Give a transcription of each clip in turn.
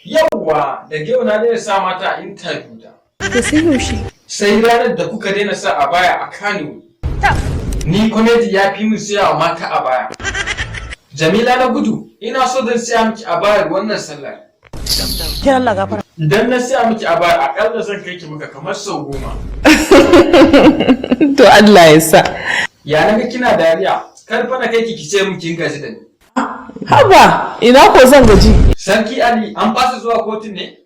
Yawwa, da yau na daina sa mata a interview da. Da sai yaushe. Sai ranar da kuka daina sa a baya a Kano. Ni comedy ya fi min siya wa mata a baya. Jamila na gudu, ina so zan siya miki a bayar wannan sallar. Kin Allah gafara. Idan na siya miki a bayar, akalla zan kai ki maka kamar sau 10. To Allah ya sa. Ya naga kina dariya, kar fa na kai ki kice min kin gaji da ni. Haba, ina ko zan gaji. Sarki Ali, an fasa zuwa kotun ne?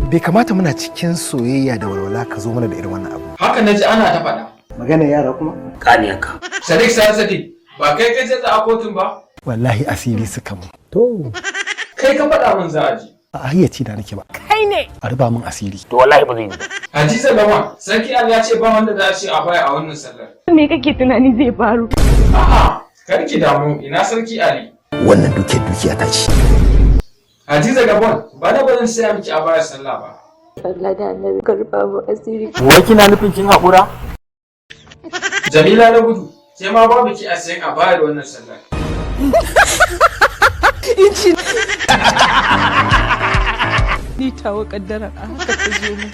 Bai kamata muna cikin soyayya da walwala ka zo mana da irin wannan abu. Haka naji ana ta faɗa. Magana yara kuma? Kaniyarka. Sadiq, ba kai kai zai a kotun ba? Wallahi asiri suka mu. To, Kai ka faɗa min za a ji. a hayyaci da nake ba. Kai ne. A ruba min asiri. To wallahi ba zai yi ba. Hadiza Lawan, Sarki Ali ya ce ba wanda za a ce a baya a wannan sallar. Me kake tunani zai faru? A'a, kar ki damu, ina Sarki Ali. Wannan dukiya ta ce. Hadiza Gabon, ba na barin saya miki a baya sallah ba. Allah da annabi ka rufa mu asiri. Wai kina nufin kin haƙura? Jamila na gudu, ke ma babu ki a sayan a baya da wannan sallar. Inci. Ni tawo kaddara a haka ta zo mu.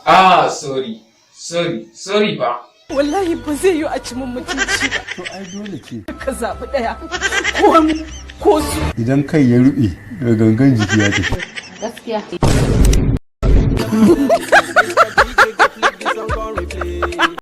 Ah, sorry ba. Wallahi ba zai yi a ci mun mutunci ba. To ai dole ce. Ka zaɓi ɗaya. Ko mu ko su. Idan kai ya ruɓe, gangan jiki ya tafi. Gaskiya.